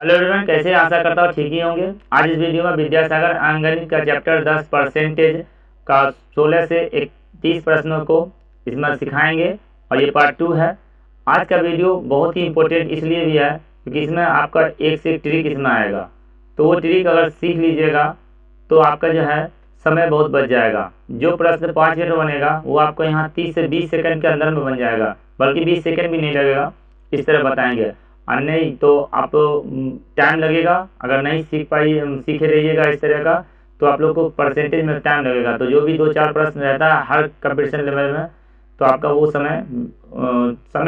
Hello everyone, कैसे आशा करता हूँ ठीक ही होंगे। आज इस वीडियो में विद्यासागर अंकगणित का चैप्टर 10% का 16 से 30 प्रश्नों को इसमें सिखाएंगे और ये पार्ट 2 है। आज का वीडियो बहुत ही इम्पोर्टेंट इसलिए भी है क्योंकि इसमें आपका एक से एक ट्रिक इसमें आएगा। तो वो ट्रिक अगर सीख लीजिएगा तो आपका जो है समय बहुत बच जाएगा। जो प्रश्न 5 मिनट में बनेगा वो आपको यहाँ 30 से 20 सेकंड के अंदर में बन जाएगा, बल्कि 20 सेकंड भी नहीं लगेगा। इस तरह बताएंगे और नहीं तो आप टाइम लगेगा। अगर नहीं सीखे रहिएगा इस तरह का तो आप लोग को परसेंटेज में टाइम लगेगा। तो जो भी 2-4 प्रश्न रहता है हर कंपटीशन लेवल में तो आपका वो समय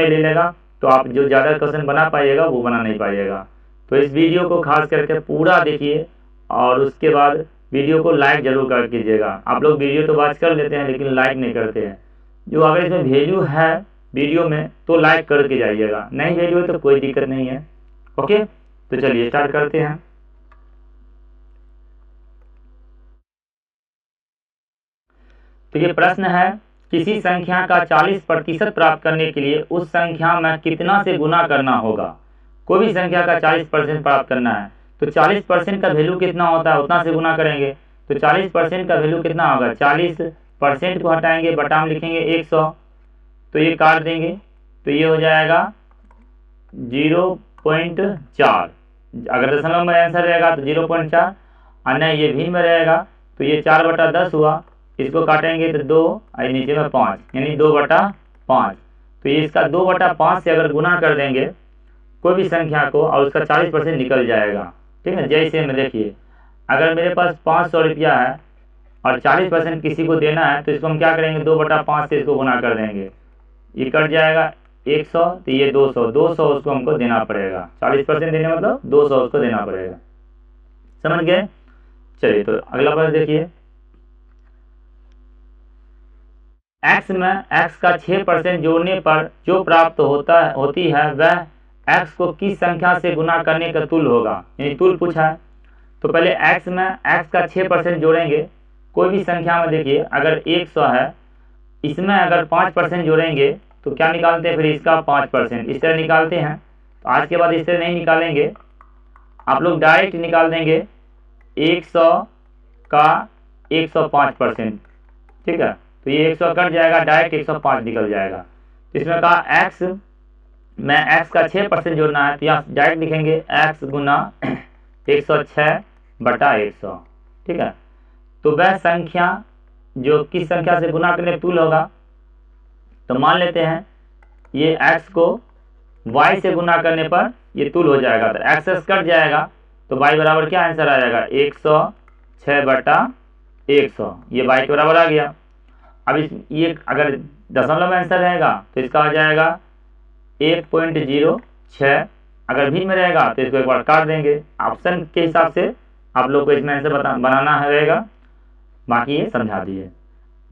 ले लेगा, तो आप जो ज़्यादा क्वेश्चन बना पाइएगा वो बना नहीं पाइएगा। तो इस वीडियो को खास करके पूरा देखिए और उसके बाद वीडियो को लाइक जरूर कर कीजिएगा। आप लोग वीडियो तो वॉच कर लेते हैं लेकिन लाइक नहीं करते हैं। जो अगर इसमें वैल्यू है वीडियो में तो लाइक करके जाइएगा, नहीं वैल्यू है तो कोई दिक्कत नहीं है। ओके, तो चलिए स्टार्ट करते हैं। तो ये प्रश्न है, किसी संख्या का 40% प्राप्त करने के लिए उस संख्या में कितना से गुना करना होगा। कोई भी संख्या का 40% प्राप्त करना है तो 40% का वैल्यू कितना होता है उतना से गुना करेंगे। तो 40% का वैल्यू कितना होगा, 40% को हटाएंगे, बटा में लिखेंगे 100, तो ये काट देंगे तो ये हो जाएगा 0.4। अगर दशमलव में आंसर रहेगा तो 0.4 और नहीं ये भिन्न में रहेगा तो ये 4/10 हुआ। इसको काटेंगे तो 2 और नीचे में 5 यानी 2/5। तो ये इसका 2/5 से अगर गुना कर देंगे कोई भी संख्या को और उसका 40% निकल जाएगा। ठीक है, जैसे में देखिए अगर मेरे पास 500 रुपया है और 40% किसी को देना है तो इसको हम क्या करेंगे, 2/5 से इसको गुना कर देंगे, ये कट जाएगा 100 तो ये 200 उसको हमको देना पड़ेगा। 40% देने मतलब 200 उसको देना पड़ेगा। समझ गए। चलिए तो अगला प्रश्न देखिए, x में x का 6% जोड़ने पर जो प्राप्त होती है वह x को किस संख्या से गुना करने का तुल्य होगा। यानी तुल्य पूछा है तो पहले x में x का 6% जोड़ेंगे। कोई भी संख्या में देखिए अगर 100 है, इसमें अगर 5% जोड़ेंगे तो क्या निकालते हैं, फिर इसका 5% इस तरह निकालते हैं। तो आज के बाद इस तरह नहीं निकालेंगे, आप लोग डायरेक्ट निकाल देंगे 100 का 105%। ठीक है, तो ये 100 कट जाएगा, डायरेक्ट 105 निकल जाएगा। तो इसमें कहा x में x का 6% जोड़ना है तो यहाँ डायरेक्ट लिखेंगे x गुना 106/100। ठीक है, तो वह संख्या जो किस संख्या से गुना करने तुल्य होगा, तो मान लेते हैं ये x को y से गुना करने पर ये तुल्य हो जाएगा। तो x कट जाएगा तो y बराबर क्या आंसर आ जाएगा, 106/100। ये y के बराबर आ गया। अब ये अगर दशमलव में आंसर रहेगा तो इसका आ जाएगा 1.06। अगर भिन्न में रहेगा तो इसको एक बार काट देंगे। ऑप्शन के हिसाब से आप लोग को इसमें आंसर बनाना रहेगा, बाकी ये समझा दिए।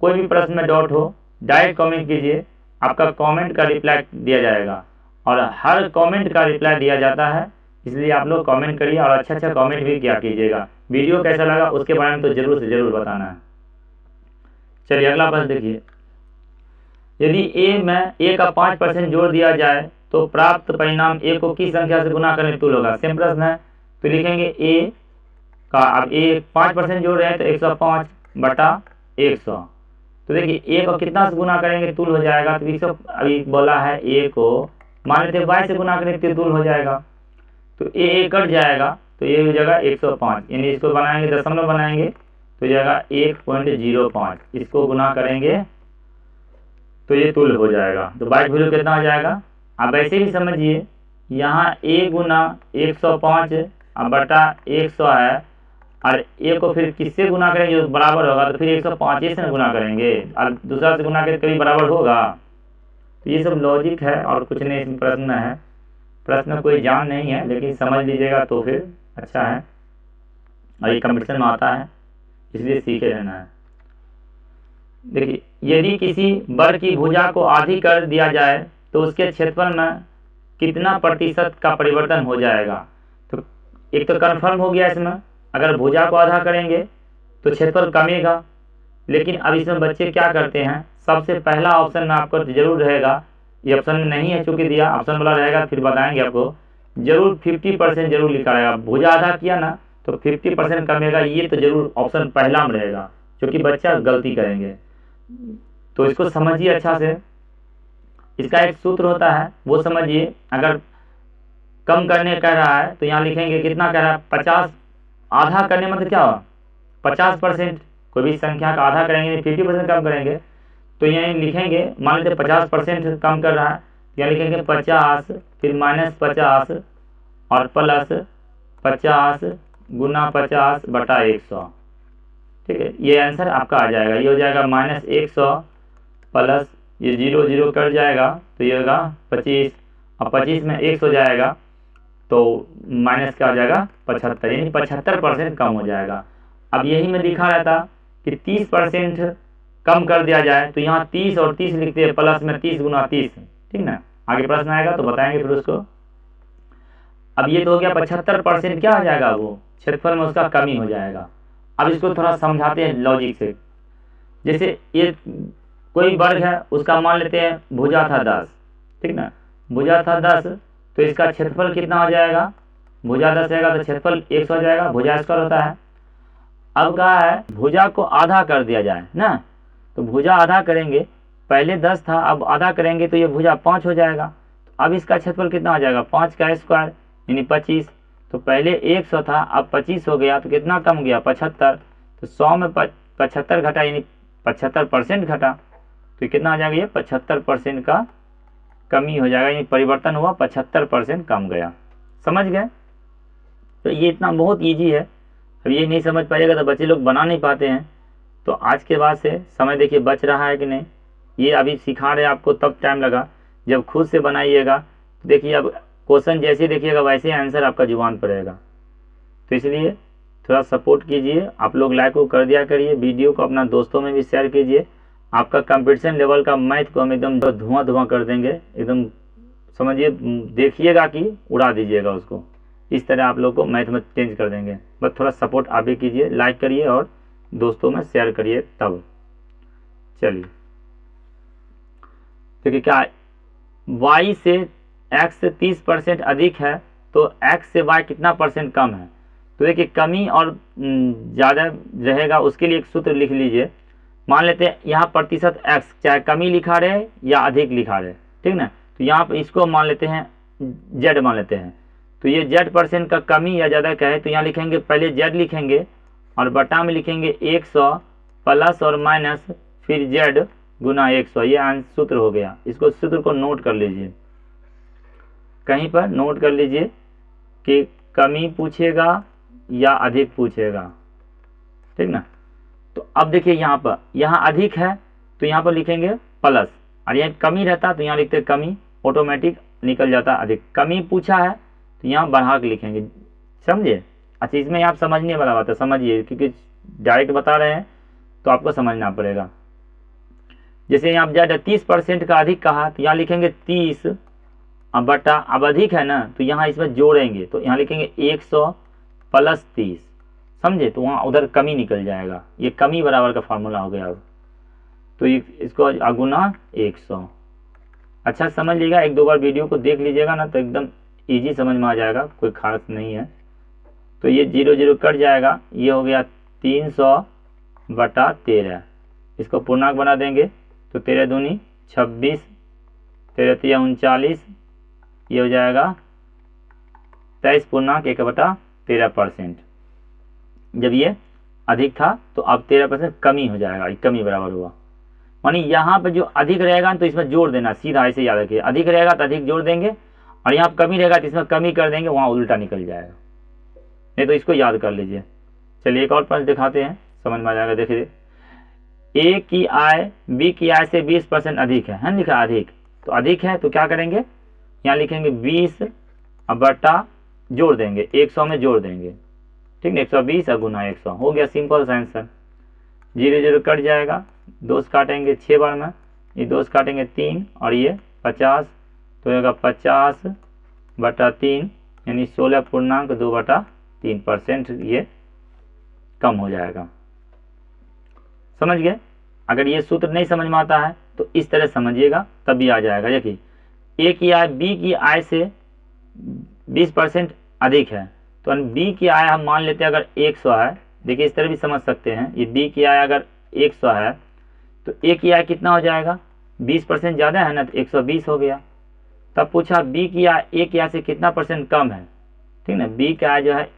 कोई भी प्रश्न में डाउट हो डायरेक्ट कमेंट कीजिए, आपका कमेंट का रिप्लाई दिया जाएगा और हर कमेंट का रिप्लाई दिया जाता है, इसलिए आप लोग कमेंट करिए और अच्छा कमेंट भी किया कीजिएगा। वीडियो कैसा लगा उसके बारे में तो जरूर से जरूर बताना है। चलिए अगला प्रश्न देखिए, यदि a में a का 5% जोड़ दिया जाए तो प्राप्त परिणाम a को किस संख्या से गुना करने तुल्य होगा। सेम प्रश्न है तो लिखेंगे a का, अब a 5% जोड़ रहे हैं तो 105/100। तो देखिए a को कितना से गुना करेंगे तुल्य हो जाएगा, तो 100 अभी बोला है a को मान लेते y से गुना करेंगे तो तुल्य हो जाएगा। तो a कट जाएगा तो ये हो जाएगा 105, यानी इसको बनाएंगे दशमलव बनाएंगे तो जाएगा 1.05। इसको गुना करेंगे तो ये तुल्य हो जाएगा। तो बाइक वैल्यू कितना हो जाएगा, आप ऐसे भी समझिए यहाँ a गुना 105/100 है और a को फिर किससे गुना करेंगे जो बराबर होगा, तो फिर 105 से गुना करेंगे और दूसरा से गुना करके कभी बराबर होगा। तो ये सब लॉजिक है और कुछ नहीं इसमें प्रश्न है। प्रश्न कोई जान नहीं है लेकिन समझ लीजिएगा तो फिर अच्छा है और ये कंपटीशन में आता है इसलिए सीखे रहना है। देखिए यदि किसी वर्ग की भुजा को आधी कर दिया जाए तो उसके क्षेत्रफल में कितना प्रतिशत का परिवर्तन हो जाएगा। तो एक तो कंफर्म हो गया इसमें, अगर भुजा को आधा करेंगे तो क्षेत्रफल कमेगा। लेकिन अब इसमें बच्चे क्या करते हैं, सबसे पहला ऑप्शन में आपको जरूर रहेगा, ये ऑप्शन में नहीं है चूंकि दिया, ऑप्शन वाला रहेगा फिर बताएंगे आपको जरूर 50% जरूर लिखा रहेगा। भुजा आधा किया ना तो 50% कमेगा, ये तो जरूर ऑप्शन पहला में रहेगा, क्योंकि बच्चा गलती करेंगे। तो इसको समझिए अच्छा से। इसका एक सूत्र होता है वो समझिए। अगर कम करने कह रहा है तो यहाँ लिखेंगे कितना कह रहा है, 50। आधा करने मतलब क्या हुआ, 50%। कोई भी संख्या का आधा करेंगे 50% कम करेंगे, तो यहाँ लिखेंगे मान लीजिए 50% कम कर रहा है, यहाँ लिखेंगे 50 फिर -50 और प्लस 50 गुना 50 बटा 100। ठीक है, ये आंसर आपका आ जाएगा। ये हो जाएगा -100 प्लस ये 0 0 कट जाएगा तो ये होगा 25, और 25 में 100 जाएगा तो माइनस का आ जाएगा 75, यानी 75% कम हो जाएगा। अब यही में लिखा रहता कि 30% कम कर दिया जाए, तो यहाँ 30 और 30 लिखते हैं, प्लस में 30 गुना 30। ठीक ना, आगे प्रश्न आएगा तो बताएंगे फिर उसको। अब ये तो हो गया 75%, क्या आ जाएगा वो क्षेत्रफल में उसका कमी हो जाएगा। अब इसको थोड़ा समझाते हैं लॉजिक से। जैसे ये कोई वर्ग है, उसका मान लेते हैं भुजा था 10, ठीक ना, भुजा था 10, तो इसका क्षेत्रफल कितना हो जाएगा, भुजा 10 रहेगा तो क्षेत्रफल 100 हो जाएगा, भुजा स्क्वायर होता है। अब कहा है भुजा को आधा कर दिया जाए ना, तो भुजा आधा करेंगे, पहले 10 था अब आधा करेंगे तो ये भुजा 5 हो जाएगा। तो अब इसका क्षेत्रफल कितना हो जाएगा, 5 का स्क्वायर यानी 25। तो पहले 100 था अब 25 हो गया, तो कितना कम गया 75। तो 100 में 75 घटा यानी 75% घटा, तो कितना आ जाएगा, ये 75% का कमी हो जाएगा, यानी परिवर्तन हुआ 75% कम गया। समझ गए। तो ये इतना बहुत इजी है। अब ये नहीं समझ पाइएगा तो बच्चे लोग बना नहीं पाते हैं। तो आज के बाद से समय देखिए बच रहा है कि नहीं, ये अभी सिखा रहे आपको तब टाइम लगा, जब खुद से बनाइएगा तो देखिए अब क्वेश्चन जैसे देखिएगा वैसे आंसर आपका जुबान पर रहेगा। तो इसलिए थोड़ा सपोर्ट कीजिए, आप लोग लाइक को कर दिया करिए, वीडियो को अपना दोस्तों में भी शेयर कीजिए। आपका कंपटीशन लेवल का मैथ को हम एकदम धुआं धुआं कर देंगे, एकदम समझिए, देखिएगा कि उड़ा दीजिएगा उसको। इस तरह आप लोग को मैथ में चेंज कर देंगे। बस थोड़ा सपोर्ट आप भी कीजिए, लाइक करिए और दोस्तों में शेयर करिए तब। चलिए देखिए क्या y से x 30% अधिक है तो x से y कितना % कम है। तो देखिए कमी और ज़्यादा रहेगा उसके लिए एक सूत्र लिख लीजिए। मान लेते हैं यहाँ प्रतिशत x, चाहे कमी लिखा रहे या अधिक लिखा रहे, ठीक ना, तो यहाँ पर इसको मान लेते हैं z मान लेते हैं। तो ये z% का कमी या ज़्यादा का है, तो यहाँ लिखेंगे पहले z लिखेंगे और बटा में लिखेंगे 100 प्लस और माइनस फिर z गुना 100। ये सूत्र हो गया। इसको सूत्र को नोट कर लीजिए, कहीं पर नोट कर लीजिए कि कमी पूछेगा या अधिक पूछेगा, ठीक ना। तो अब देखिए यहाँ अधिक है तो यहाँ पर लिखेंगे प्लस, और यहाँ कमी रहता तो यहाँ लिखते कमी, ऑटोमेटिक निकल जाता अधिक। कमी पूछा है तो यहाँ बढ़ा के लिखेंगे, समझे। अच्छा इसमें आप समझने वाला बात है, समझिए, क्योंकि डायरेक्ट बता रहे हैं तो आपको समझना पड़ेगा। जैसे यहाँ ज़्यादा 30% का अधिक कहा तो यहाँ लिखेंगे 30 अब बटा, अब अधिक है ना तो यहाँ इसमें जोड़ेंगे तो यहाँ लिखेंगे 100 प्लस 30, समझे, तो वहाँ उधर कमी निकल जाएगा। ये कमी बराबर का फार्मूला हो गया अब। तो इसको गुना 100। अच्छा समझ लीजिएगा, एक दो बार वीडियो को देख लीजिएगा ना तो एकदम ईजी समझ में आ जाएगा, कोई खास नहीं है। तो ये 0 0 कट जाएगा, ये हो गया 300 बटा 13। इसको पूर्णांक बना देंगे तो 13 दूनी 26, 13 तिया 39, ये हो जाएगा 23.1/13%। जब ये अधिक था तो अब 13% कमी हो जाएगा, कमी बराबर हुआ। मानी यहाँ पे जो अधिक रहेगा तो इसमें जोड़ देना, सीधा ऐसे याद रखिए, अधिक रहेगा तो अधिक जोड़ देंगे, और यहाँ कमी रहेगा तो इसमें कमी कर देंगे, वहाँ उल्टा निकल जाएगा। नहीं तो इसको याद कर लीजिए। चलिए एक और प्रश्न दिखाते हैं, समझ में आ जाएगा। देखिए ए की आय बी की आय से 20% अधिक है लिखा अधिक, तो अधिक है तो क्या करेंगे, यहाँ लिखेंगे 20 बटा जोड़ देंगे 100 में जोड़ देंगे, ठीक है, 120 और गुना 100 हो गया, सिंपल सा आंसर। 0 0 कट जाएगा, 2 काटेंगे 6 बार में, ये 2 काटेंगे 3 और ये 50, तो होगा 50 बटा 3 यानी 16.2/3% ये कम हो जाएगा। समझ गए। अगर ये सूत्र नहीं समझ में आता है तो इस तरह समझिएगा तभी आ जाएगा। देखिए ए की आय बी की आय से 20% अधिक है। तो b की आय हम मान लेते हैं अगर 100 है, देखिए इस तरह भी समझ सकते हैं, ये b की आय अगर 100 है तो a की आय कितना हो जाएगा, 20% ज़्यादा है ना, तो 120 हो गया। तब पूछा b की आय a की आय से कितना परसेंट कम है, ठीक ना, b की आय जो है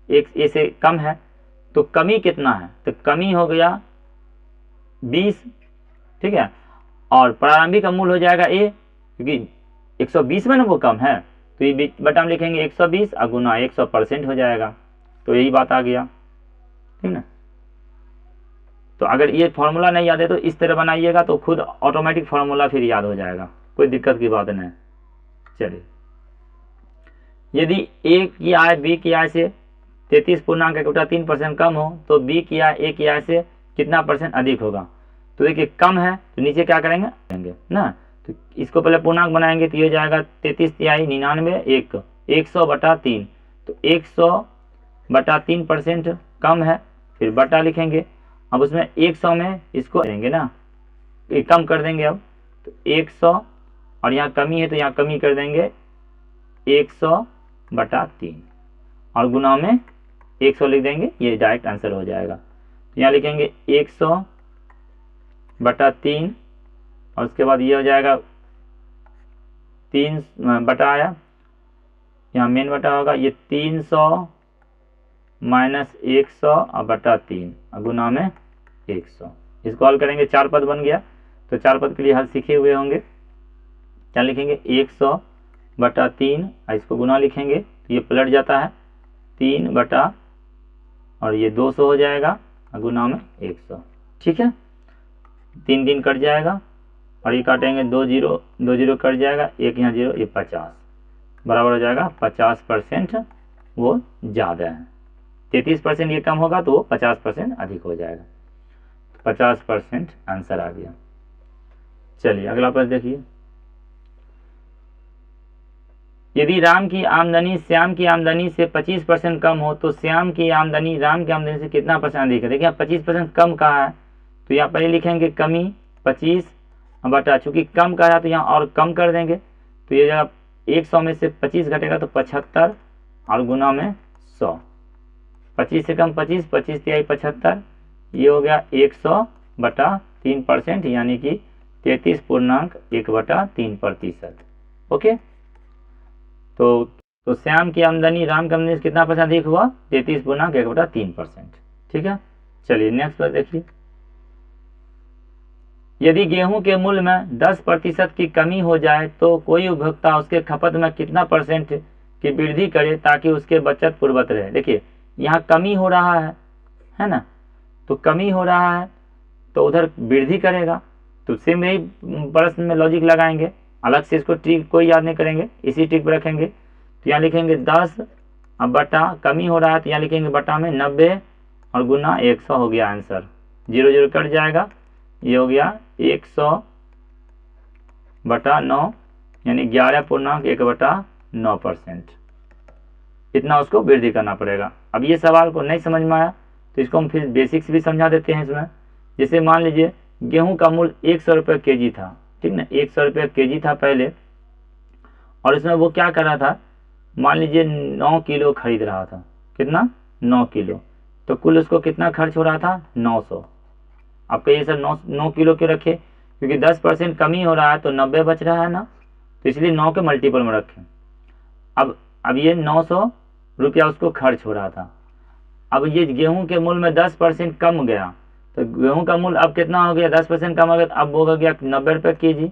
a से कम है, तो कमी कितना है, तो कमी हो गया 20, ठीक है। और प्रारंभिक मूल्य हो जाएगा a, क्योंकि 120 में ना वो कम है, तो ये बटा में लिखेंगे 120 और गुना 100% हो जाएगा। तो यही बात आ गया, ठीक ना। तो अगर ये फॉर्मूला नहीं याद है तो इस तरह बनाइएगा, तो खुद ऑटोमेटिक फॉर्मूला फिर याद हो जाएगा, कोई दिक्कत की बात नहीं। चलिए, यदि a की आय b की आय से 33.1 कम हो तो b की आय a की आय से कितना परसेंट अधिक होगा। तो देखिए कम है तो नीचे क्या करेंगे ना, तो इसको पहले पूर्णांक बनाएंगे, तो ये जाएगा 33 तिहाई 99 100/3, तो 100/3% कम है, फिर बटा लिखेंगे। अब उसमें 100 में इसको करेंगे ना, ये कम कर देंगे, अब तो 100 और यहाँ कमी है तो यहाँ कमी कर देंगे 100/3 और गुना में 100 लिख देंगे, ये डायरेक्ट आंसर हो जाएगा। तो यहाँ लिखेंगे 100/3 और उसके बाद ये हो जाएगा 3 बटा आया, यहाँ मेन बटा होगा, ये 300 माइनस 100/3 और गुना में 100। इसको हल करेंगे, 4 पद बन गया, तो 4 पद के लिए हल सीखे हुए होंगे। क्या लिखेंगे 100/3 और इसको गुना लिखेंगे, तो ये पलट जाता है 3 बटा और ये 200 हो जाएगा और गुना में 100, ठीक है। 3 दिन कट जाएगा और ये काटेंगे 2 0 कट जाएगा, एक यहाँ 0, ये 50 बराबर हो जाएगा 50% वो ज़्यादा है। 33% ये कम होगा तो वो 50% अधिक हो जाएगा, 50% आंसर आ गया। चलिए अगला प्रश्न देखिए, यदि राम की आमदनी श्याम की आमदनी से 25% कम हो तो श्याम की आमदनी राम की आमदनी से कितना परसेंट अधिक है। देखिए 25% कम कहा है तो यहाँ पहले लिखेंगे कमी 25 बटा, चूंकि कम कहा है तो यहाँ और कम कर देंगे, तो ये जब 100 में से 25 घटेगा तो 75 और गुना में 100, 25 से कम 25, 25 तिहाई 75, ये हो गया 100/3%, यानी कि 33.1/3%। ओके, तो श्याम की आमदनी राम की आमदनी से कितना परसेंट अधिक हुआ, 33.1/3%, ठीक है। चलिए नेक्स्ट पर देखिए, यदि गेहूं के मूल्य में 10% की कमी हो जाए तो कोई उपभोक्ता उसके खपत में कितना परसेंट की वृद्धि करे ताकि उसके बचत पूर्ववत रहे। देखिए यहाँ कमी हो रहा है ना, तो कमी हो रहा है तो उधर वृद्धि करेगा, तो सेम यही प्रश्न में लॉजिक लगाएंगे, अलग से इसको ट्रिक कोई याद नहीं करेंगे, इसी ट्रिक पर रखेंगे। तो यहाँ लिखेंगे 10 अब बटा कमी हो रहा है तो यहाँ लिखेंगे बटा में 90 और गुना 100 हो गया आंसर, 0 0 कट जाएगा, ये हो गया 100/9 यानी 11.1/9%, इतना उसको वृद्धि करना पड़ेगा। अब ये सवाल को नहीं समझ में आया तो इसको हम फिर बेसिक्स भी समझा देते हैं इसमें। जैसे मान लीजिए गेहूं का मूल्य 100 रुपये केजी था, ठीक ना, 100 रुपये केजी था पहले, और इसमें वो क्या कर रहा था, मान लीजिए 9 किलो खरीद रहा था, कितना 9 किलो, तो कुल उसको कितना खर्च हो रहा था 900। आप कहिए सर 9 किलो क्यों रखे, क्योंकि 10% कमी हो रहा है तो 90 बच रहा है ना, तो इसलिए 9 के मल्टीपल में रखें। अब ये 900 रुपया उसको खर्च हो रहा था, अब ये गेहूं के मूल्य में 10% कम गया, तो गेहूं का मूल्य अब कितना हो गया, 10% कम हो गया, तो अब हो गया 90 रुपये केजी,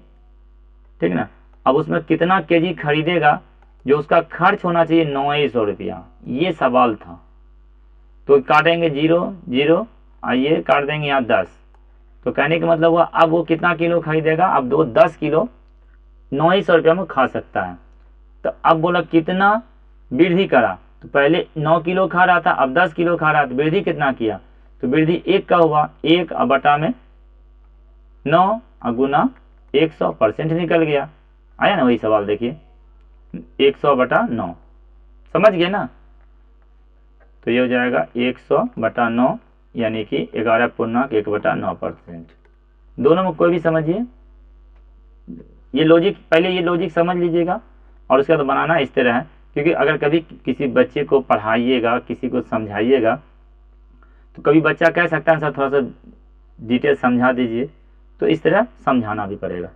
ठीक ना। अब उसमें कितना केजी खरीदेगा जो उसका खर्च होना चाहिए 900 रुपया, ये सवाल था। तो काटेंगे 0 0 और ये काट देंगे यहाँ 10, तो कहने का मतलब हुआ अब वो कितना किलो खरीदेगा, अब 10 किलो 900 रुपया में खा सकता है। तो अब बोला कितना वृद्धि करा, तो पहले 9 किलो खा रहा था अब 10 किलो खा रहा था, तो वृद्धि कितना किया, तो वृद्धि 1 का हुआ, 1 बटा में 9 और गुना 100% निकल गया, आया ना वही सवाल, देखिए 100/9, समझ गए ना। तो ये हो जाएगा 100/9 यानी कि 11.1/9%। दोनों में कोई भी समझिए, ये लॉजिक पहले ये लॉजिक समझ लीजिएगा, और उसके बाद बनाना इस तरह है, क्योंकि अगर कभी किसी बच्चे को पढ़ाइएगा, किसी को समझाइएगा, तो कभी बच्चा कह सकता है सर थोड़ा सा डिटेल समझा दीजिए, तो इस तरह समझाना भी पड़ेगा।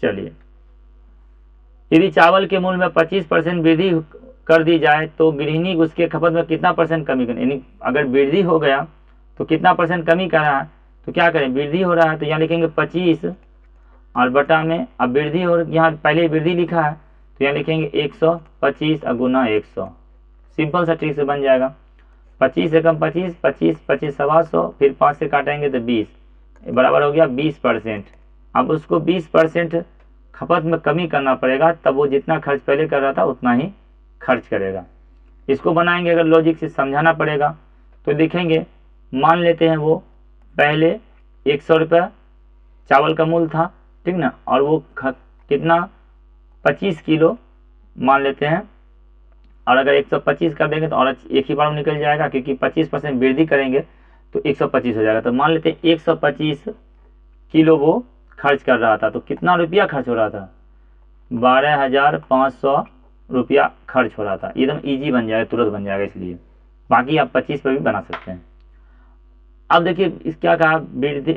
चलिए, यदि चावल के मूल्य में 25% वृद्धि कर दी जाए तो गृहिणी उसके खपत में कितना परसेंट कमी करें, यानी अगर वृद्धि हो गया तो कितना परसेंट कमी कर रहा है, तो क्या करें, वृद्धि हो रहा है तो यहाँ लिखेंगे 25 और बटा में, अब वृद्धि और यहाँ पहले वृद्धि लिखा है तो यहाँ लिखेंगे 125 गुना 100, सिंपल सा ट्रिक से बन जाएगा। 25 से कम 25, 25 25 सवा 100, फिर 5 से काटेंगे तो 20, बराबर हो गया 20%। अब उसको 20% खपत में कमी करना पड़ेगा, तब वो जितना खर्च पहले कर रहा था उतना ही खर्च करेगा। इसको बनाएंगे, अगर लॉजिक से समझाना पड़ेगा तो लिखेंगे, मान लेते हैं वो पहले 100 रुपये चावल का मूल था, ठीक ना, और वो कितना 25 किलो मान लेते हैं, और अगर 125 कर देंगे तो और एक ही बार निकल जाएगा, क्योंकि 25% वृद्धि करेंगे तो 125 हो जाएगा। तो मान लेते हैं 125 किलो वो खर्च कर रहा था, तो कितना रुपया खर्च हो रहा था, 12,500 रुपया खर्च हो रहा था। एकदम इजी बन जाएगा, तुरंत बन जाएगा, इसलिए बाकी आप 25 पर भी बना सकते हैं। अब देखिए इस क्या कहा, वृद्धि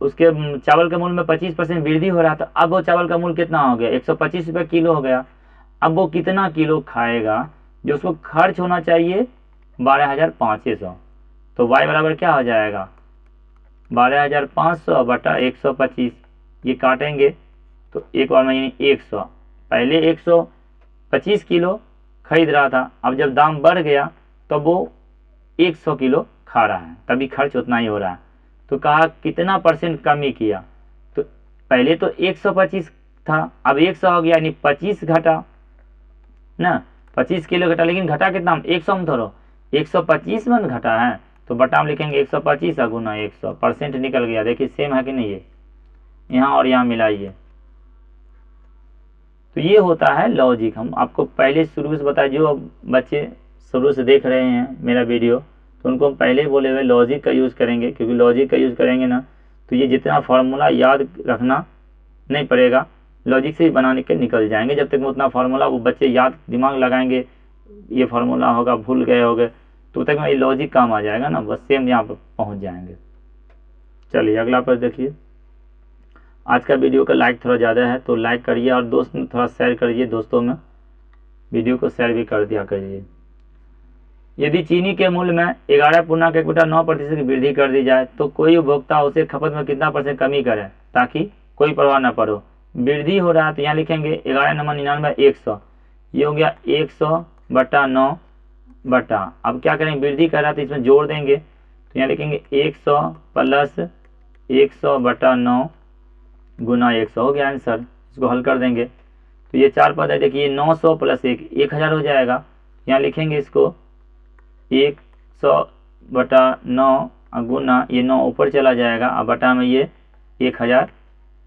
उसके चावल के मूल्य में 25% वृद्धि हो रहा था। अब वो चावल का मूल्य कितना हो गया, 125 रुपये किलो हो गया। अब वो कितना किलो खाएगा, जो उसको खर्च होना चाहिए 12,500, तो y बराबर क्या हो जाएगा, 12,500 बटा 125, ये काटेंगे तो एक बार में 100, पहले 125 किलो खरीद रहा था, अब जब दाम बढ़ गया तो वो 100 किलो खा रहा है, तभी खर्च उतना ही हो रहा है। तो कहा कितना परसेंट कमी किया, तो पहले तो 125 था, अब 100 हो गया, यानी 25 घटा ना, 25 किलो घटा, लेकिन घटा कितना, 100 में थोड़ा 125 में घटा है, तो बटा में लिखेंगे 125 गुना 100, परसेंट निकल गया। देखिए सेम है कि नहीं, ये यहाँ और यहाँ मिलाइए, तो ये होता है लॉजिक। हम आपको पहले शुरू से बताया, जो बच्चे शुरू से देख रहे हैं मेरा वीडियो, तो उनको हम पहले बोले हुए लॉजिक का यूज़ करेंगे, क्योंकि लॉजिक का यूज़ करेंगे ना तो ये जितना फार्मूला याद रखना नहीं पड़ेगा, लॉजिक से ही बनाने के निकल जाएंगे। जब तक उतना फार्मूला वो बच्चे याद दिमाग लगाएंगे, ये फार्मूला होगा भूल गए होगे, तो तक में ये लॉजिक काम आ जाएगा ना, बस सेम यहाँ पर पहुँच जाएंगे। चलिए अगला पर देखिए, आज का वीडियो का लाइक थोड़ा ज़्यादा है तो लाइक करिए, और दोस्त में थोड़ा शेयर करिए, दोस्तों में वीडियो को शेयर भी कर दिया करिए। यदि चीनी के मूल्य में 11.9% की वृद्धि कर दी जाए तो कोई उपभोक्ता उसे खपत में कितना परसेंट कमी करे ताकि कोई प्रभाव न पड़ो। वृद्धि हो रहा है तो यहाँ लिखेंगे 11.99 100, ये हो गया 100 बटा 9 बटा, अब क्या करेंगे, वृद्धि कर रहा है तो इसमें जोड़ देंगे, तो यहाँ लिखेंगे 100 प्लस 100 बटा 9 गुना 100, हो गया आंसर। इसको हल कर देंगे तो ये 4 पद है, देखिए 900 प्लस 1 1000 हो जाएगा। यहाँ लिखेंगे इसको 100 बटा 9 गुना, ये 9 ऊपर चला जाएगा, अब बटा में ये 1000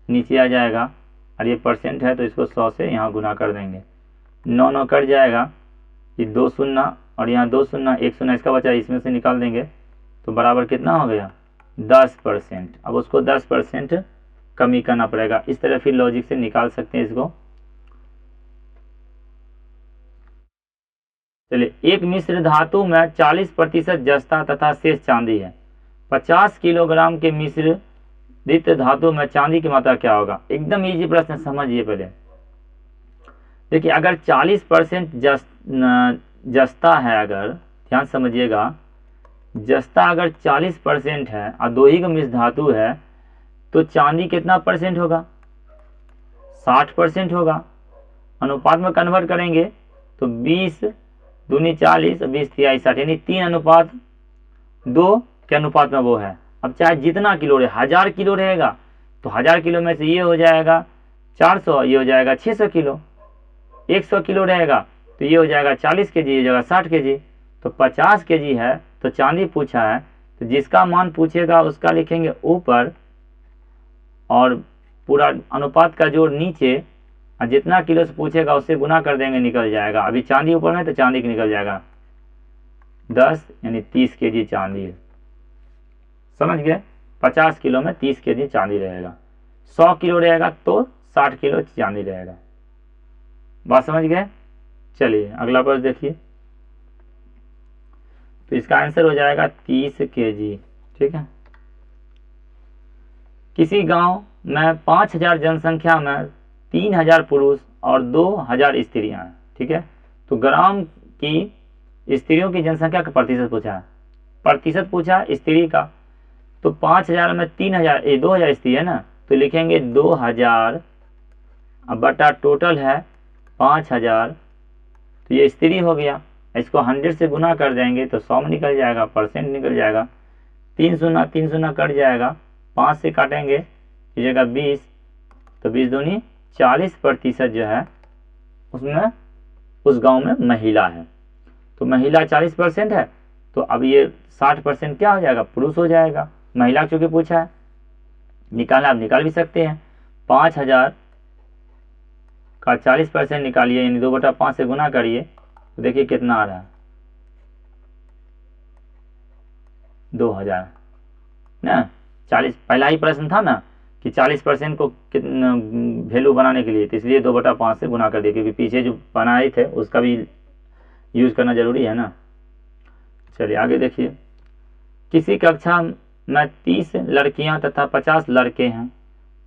नीचे आ जाएगा, और ये परसेंट है तो इसको 100 से यहाँ गुना कर देंगे, 9 कट जाएगा, ये 2 शून्य और यहाँ 2 शून्य, 1 शून्य इसका बचा, इसमें से निकाल देंगे तो बराबर कितना हो गया 10%। अब उसको 10% कमी करना पड़ेगा। इस तरह फिर लॉजिक से निकाल सकते हैं इसको। चलिए, एक मिश्र धातु में 40% जस्ता तथा शेष चांदी है। 50 किलोग्राम के मिश्रित धातु में चांदी की मात्रा क्या होगा। एकदम इजी प्रश्न, समझिए पहले। देखिए अगर 40% जस्ता है, अगर ध्यान समझिएगा, जस्ता अगर 40% है और 2 ही का मिश्र धातु है तो चांदी कितना परसेंट होगा, 60% होगा। अनुपात में कन्वर्ट करेंगे तो 20 दूनी 40 20 तिहाई 60, यानी 3:2 के अनुपात में वो है। अब चाहे जितना किलो रहे, 1000 किलो रहेगा तो 1000 किलो में से ये हो जाएगा 400, ये हो जाएगा 600 किलो। 100 किलो रहेगा तो ये हो जाएगा 40 kg, ये हो जाएगा 60 kg। तो 50 kg है तो चांदी पूछा है, तो जिसका मान पूछेगा उसका लिखेंगे ऊपर और पूरा अनुपात का जोड़ नीचे, और जितना किलो से पूछेगा उससे गुना कर देंगे, निकल जाएगा। अभी चांदी ऊपर में तो चांदी की निकल जाएगा 10, यानी 30 kg चांदी है। समझ गए, 50 किलो में 30 kg चांदी रहेगा। 100 किलो रहेगा तो 60 किलो चांदी रहेगा। बात समझ गए? चलिए अगला प्रश्न देखिए। तो इसका आंसर हो जाएगा 30 kg। ठीक है। किसी गांव में 5000 जनसंख्या में 3000 पुरुष और 2000 स्त्रियां हैं। ठीक है। तो ग्राम की स्त्रियों की जनसंख्या का प्रतिशत पूछा है, प्रतिशत पूछा स्त्री का। तो 5000 में 3000, 2000 स्त्री है ना, तो लिखेंगे 2000 अब बटा टोटल है 5000, तो ये स्त्री हो गया। इसको 100 से गुना कर देंगे तो 100 में निकल जाएगा, परसेंट निकल जाएगा। 3 शून्य कट जाएगा, 5 से काटेंगे कीजिएगा 20, तो 20 दूनी 40% जो है उसमें उस गांव में महिला है। तो महिला 40% है, तो अब ये 60% क्या हो जाएगा, पुरुष हो जाएगा। महिला चूंकि पूछा है, निकालना आप निकाल भी सकते हैं। 5000 का 40% निकालिए, यानी 2/5 से गुना करिए, तो देखिए कितना आ रहा है, 2000 ना। 40 पहला ही प्रश्न था ना कि 40% को कितना वैल्यू बनाने के लिए, तो इसलिए 2/5 से गुना कर दिए, क्योंकि पीछे जो बनाए थे उसका भी यूज करना जरूरी है ना। चलिए आगे देखिए। किसी कक्षा में 30 लड़कियां तथा 50 लड़के हैं,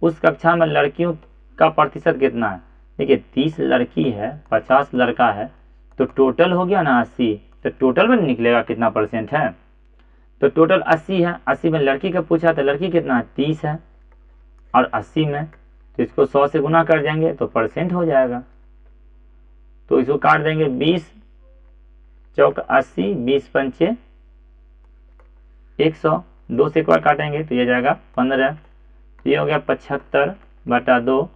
उस कक्षा में लड़कियों का प्रतिशत कितना है। देखिए 30 लड़की है, 50 लड़का है, तो टोटल हो गया ना 80, तो टोटल में निकलेगा कितना परसेंट है, तो टोटल 80 है। 80 में लड़की का पूछा तो लड़की कितना है, 30 है, और 80 में तो इसको 100 से गुना कर देंगे तो परसेंट हो जाएगा। तो इसको काट देंगे, 20 चौक 80, 20 पंचे 100, 2 से एक बार काटेंगे तो ये जाएगा 15, तो ये हो गया 75/2,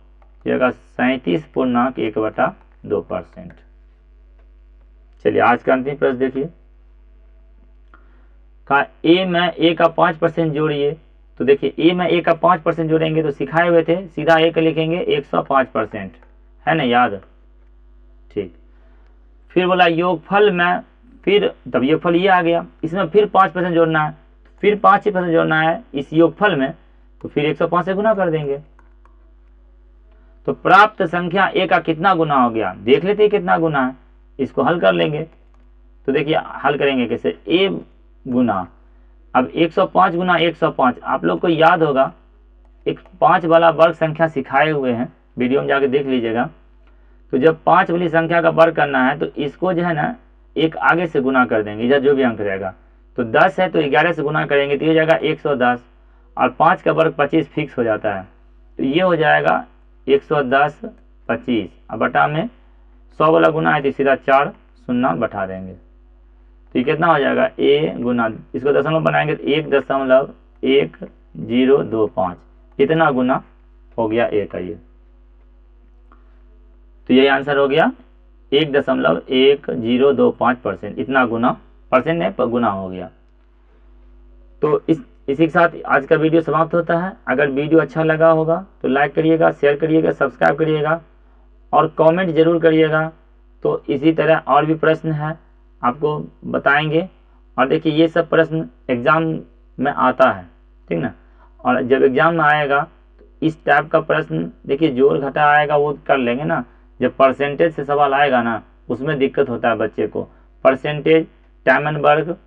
ये होगा 37.1/2%। चलिए आज का अंतिम प्रश्न देखिए। कहा ए में ए का 5% जोड़िए। तो देखिए ए में ए का 5% जोड़ेंगे तो सिखाए हुए थे, सीधा ए का लिखेंगे 105%, है ना याद। ठीक। फिर बोला योगफल में, फिर तब योगफल ये आ गया, इसमें फिर 5% जोड़ना है, फिर 5% जोड़ना है इस योगफल में, तो फिर 105 से गुना कर देंगे। तो प्राप्त संख्या ए का कितना गुना हो गया, देख लेते हैं कितना गुना है, इसको हल कर लेंगे। तो देखिए हल करेंगे कैसे, ए गुना, अब 105 गुना 105, आप लोग को याद होगा एक 5 वाला वर्ग संख्या सिखाए हुए हैं, वीडियो में जाके देख लीजिएगा। तो जब 5 वाली संख्या का वर्ग करना है तो इसको जो है ना एक आगे से गुना कर देंगे, इधर जो भी अंक रहेगा। तो 10 है तो 11 से गुना करेंगे तो ये हो जाएगा 110, और 5 का वर्ग 25 फिक्स हो जाता है, तो ये हो जाएगा 110 25, अब बटा में 100 वाला गुना है तो सीधा 4 शून्य बैठा देंगे, तो ये कितना हो जाएगा ए गुना, इसको दशमलव बनाएंगे तो 1.1025, इतना गुना हो गया ए का। ये तो यही आंसर हो गया 1.1025%, इतना गुना, परसेंट नहीं गुना हो गया। तो इसी के साथ आज का वीडियो समाप्त होता है। अगर वीडियो अच्छा लगा होगा तो लाइक करिएगा, शेयर करिएगा, सब्सक्राइब करिएगा और कमेंट जरूर करिएगा। तो इसी तरह और भी प्रश्न है आपको बताएंगे, और देखिए ये सब प्रश्न एग्जाम में आता है, ठीक ना। और जब एग्जाम में आएगा तो इस टाइप का प्रश्न देखिए जोड़ घटा आएगा वो कर लेंगे ना, जब परसेंटेज से सवाल आएगा ना उसमें दिक्कत होता है बच्चे को। परसेंटेज, टाइम एंड वर्क,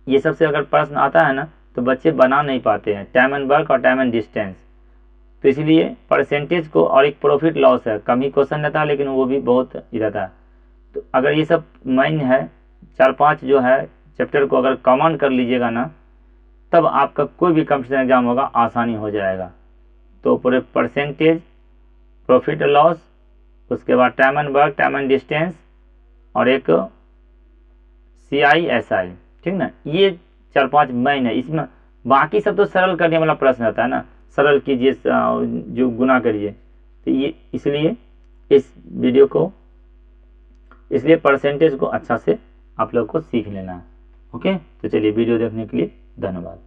ये सबसे अगर प्रश्न आता है ना तो बच्चे बना नहीं पाते हैं, टाइम एंड वर्क और टाइम एंड डिस्टेंस। तो इसलिए परसेंटेज को, और एक प्रॉफिट लॉस है, कम ही क्वेश्चन रहता है लेकिन वो भी बहुत ही रहता है। तो अगर ये सब मेन है 4-5 जो है चैप्टर को अगर कमांड कर लीजिएगा ना, तब आपका कोई भी कॉम्पिटिशन एग्जाम होगा आसानी हो जाएगा। तो पूरे परसेंटेज, प्रॉफिट लॉस, उसके बाद time and work, time and distance, और एक CI/SI, ठीक ना, ये 4-5 मेन है। इसमें बाकी सब तो सरल करने वाला प्रश्न रहता है ना, सरल कीजिए जो गुना करिए। तो ये इसलिए इस वीडियो को, इसलिए परसेंटेज को अच्छा से आप लोग को सीख लेना है। ओके, तो चलिए वीडियो देखने के लिए धन्यवाद।